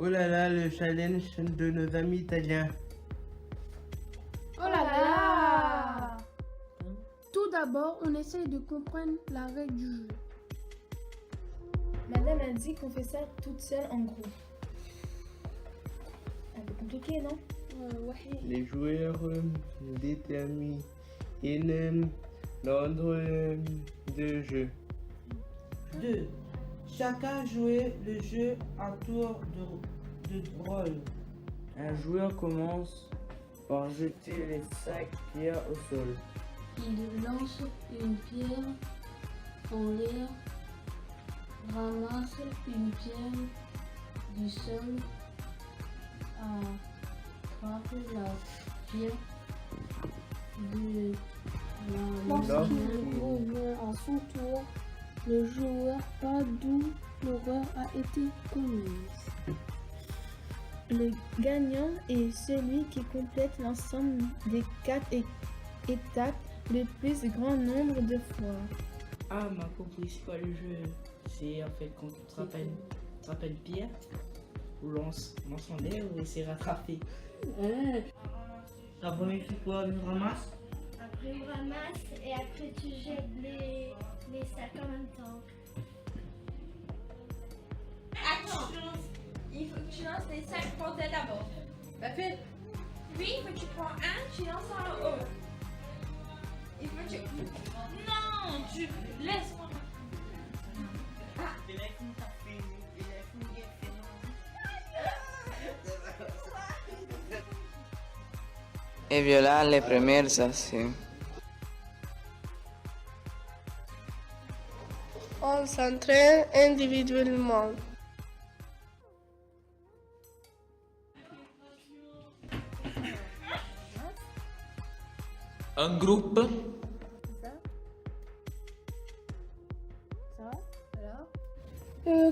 Oh là là, le challenge de nos amis italiens. Oh là là! Tout d'abord, on essaye de comprendre la règle du jeu. Madame a dit qu'on fait ça toute seule en groupe. Un peu compliqué, non? Ouais. Les joueurs déterminent l'ordre de jeu. 2. Chacun jouer le jeu à tour de rôle. Un joueur commence par jeter les 5 pierres au sol. Il lance une pierre en l'air, ramasse une pierre du sol, attrape la pierre de la Lorsqu'il main. revient à son tour, le joueur pas d'où l'horreur a été commise. Le gagnant est celui qui complète l'ensemble des 4 étapes le plus grand nombre de fois. Ah, m'a compris, c'est quoi le jeu? C'est en fait quand tu attrapes une pierre, ou lance en l'air ou essaie de rattraper. La première fois quoi, on ramasse? Après on ramasse et après tu jettes les sacs en même temps. Attends, il faut que tu lances les 5 pontets d'abord. Puis, il faut que tu prends un, tu lances en haut. Il faut que tu... Non, tu laisses moi. Et voilà les premières actions. On s'entraîne individuellement. Un groupe.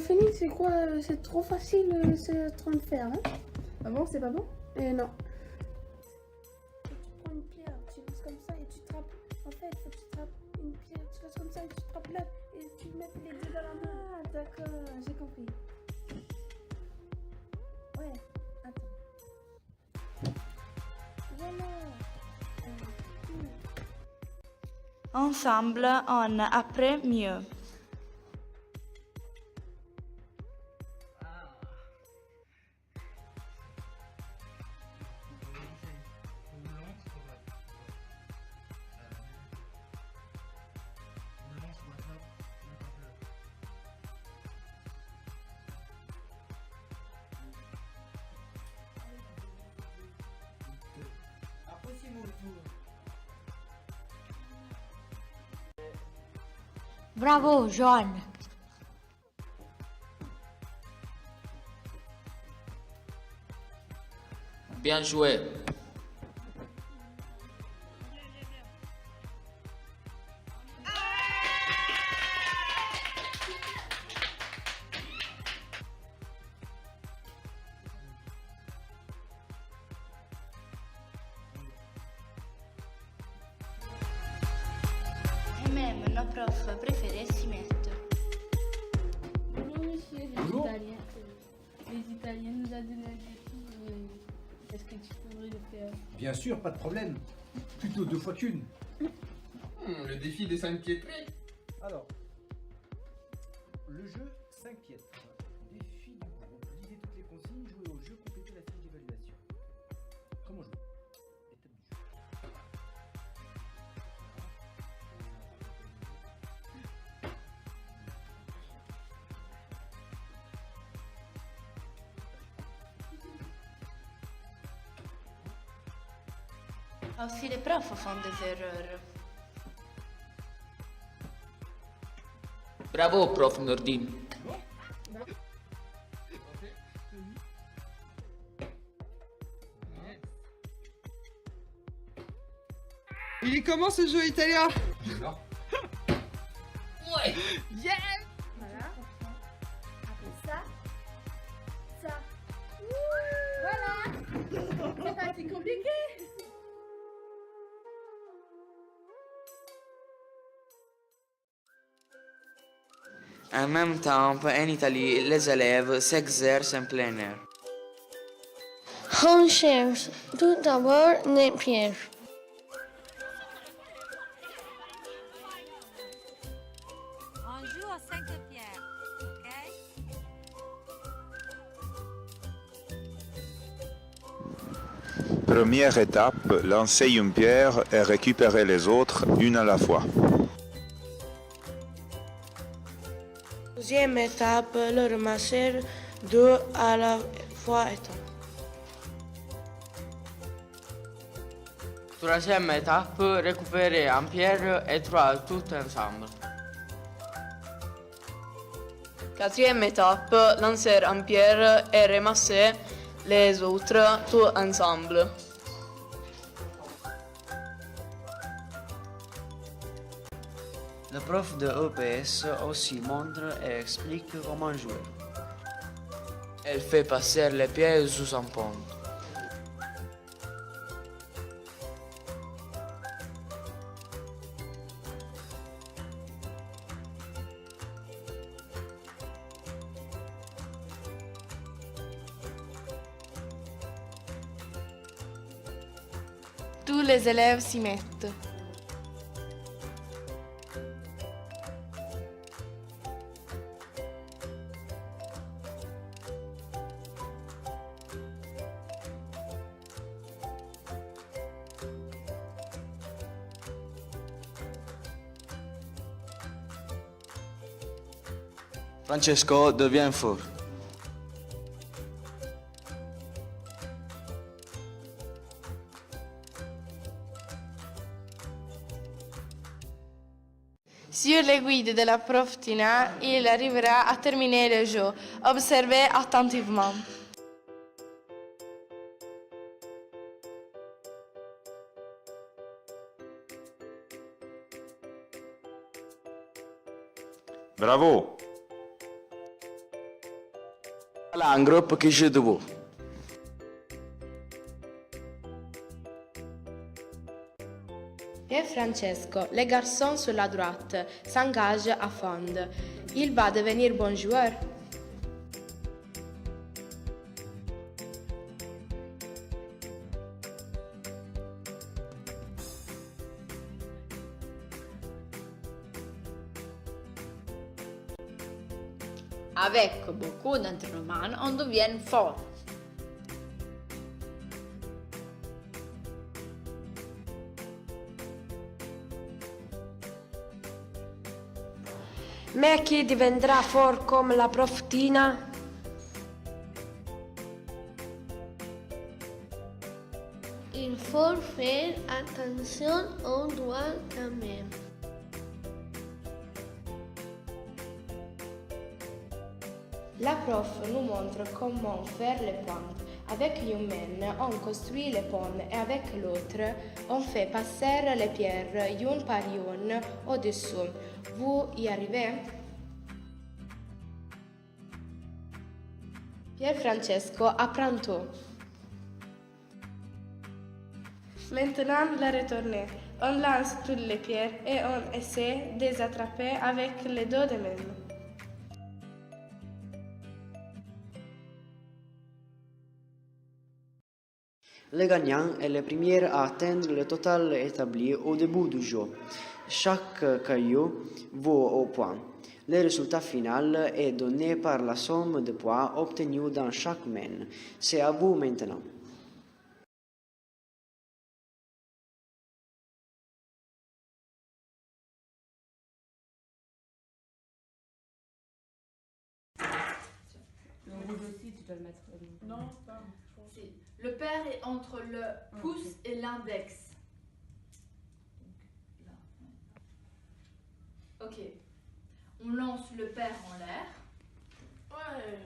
Phoenix, c'est quoi? C'est trop facile, c'est en train de faire. Hein? Ah bon, c'est pas bon? Non. Tu prends une pierre, tu lances comme ça et tu trappes. En fait, faut que tu trappes une pierre, tu lances comme ça et tu trappes là et tu mets les deux dans la main. Ah, d'accord, j'ai compris. Ouais, attends. Voilà. Ensemble, on apprend mieux. Après c'est mon tour. Bravo, Joan. Bien joué. Et même nos profs préférés s'y mettent. Bonjour monsieur, les Italiens. Les Italiens nous a donné un défi. Est-ce que tu pourrais le faire? Bien sûr, pas de problème. Plutôt 2 fois qu'une. Le défi des 5 pieds de près. Alors, le jeu 5 pièces. Défi du groupe. Lisez toutes les consignes, jouez au jeu, complétez la fiche d'évaluation. Comment jouer? Étape du jeu. Aussi les profs font des erreurs. Bravo, prof Nordine. Il est comment ce jeu italien? Ouais. Yeah! Voilà. Après ça. Voilà. C'est pas si compliqué. En même temps, en Italie, les élèves s'exercent en plein air. On cherche tout d'abord les pierres. On joue aux 5 pierres, ok? Première étape, lancer une pierre et récupérer les autres une à la fois. Deuxième étape, le ramasser deux à la fois. Troisième étape, récupérer un pierre et trois tout ensemble. Quatrième étape, lancer un pierre et ramasser les autres tout ensemble. Le prof de EPS aussi montre et explique comment jouer. Elle fait passer les pieds sous un pont. Tous les élèves s'y mettent. Francesco devient fou. Sur les guides de la prof Tina, il arrivera à terminer le jeu. Observez attentivement. Bravo! Voilà un groupe qui joue debout. Pierre Francesco, les garçons sur la droite, s'engage à fond. Il va devenir bon joueur. Avec beaucoup d'entraînement, on devient fort. Mais qui deviendra fort comme la prof Tina? Il faut faire attention aux doigts quand même. La prof nous montre comment faire les points. Avec une main, on construit les pommes et avec l'autre, on fait passer les pierres une par une au-dessous. Vous y arrivez? Pier Francesco apprend tout. Maintenant, la retournée. On lance toutes les pierres et on essaie de les attraper avec les deux de main. Le gagnant est le premier à atteindre le total établi au début du jeu. Chaque caillou vaut au point. Le résultat final est donné par la somme de points obtenus dans chaque main. C'est à vous maintenant. Le rouge aussi, tu dois le mettre. Non, pas. Si. Le pair est entre le pouce et l'index. Ok. On lance le pair en l'air. Ouais.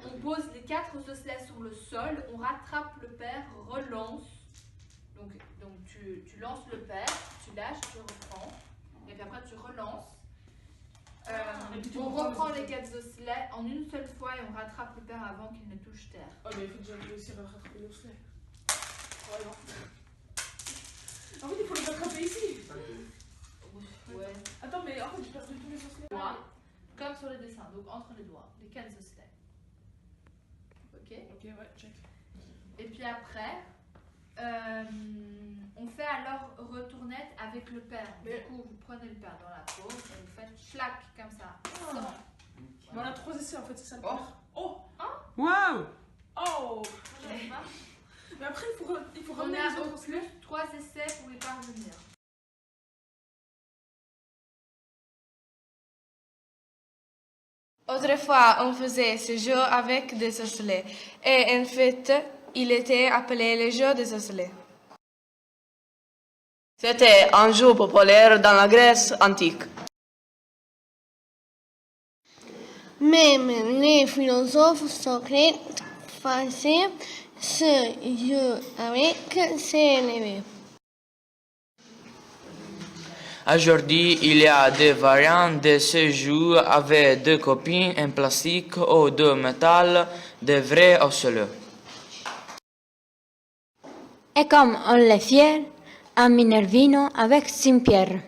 On pose les 4 osselets sur le sol, on rattrape le pair, relance. Donc tu lances le pair, tu lâches, tu reprends. Et puis après tu relances. On reprend les 4 osselets en une seule fois et on rattrape le pair avant qu'il ne touche terre. Oh mais il faut déjà réussir à rattraper l'osselet. Oh non. En fait il faut le rattraper ici. Ouais. Attends mais en fait j'ai perdu tous les osselets. Comme sur le dessin, donc entre les doigts, les 4 osselets. Ok. Ok. Ok, ouais, check. Et puis après, on fait alors retournette avec le père. Du coup, vous prenez le père dans la paume et vous faites schlac comme ça. Mais on a 3 essais en fait, c'est ça le pire. Oh! Waouh! Oh! J'arrive pas. Mais après, il faut On ramener a les au autres. plus 3 essais pour y parvenir. Autrefois, on faisait ce jeu avec des osselets. Et en fait, il était appelé le jeu des osselets. C'était un jeu populaire dans la Grèce antique. Même les philosophes Socrate faisaient ce jeu avec ses élèves. Aujourd'hui, il y a des variantes de ce jeu avec des copines en plastique ou de métal, de vrais osselets. Et comme on le fait à Minervino avec Saint-Pierre.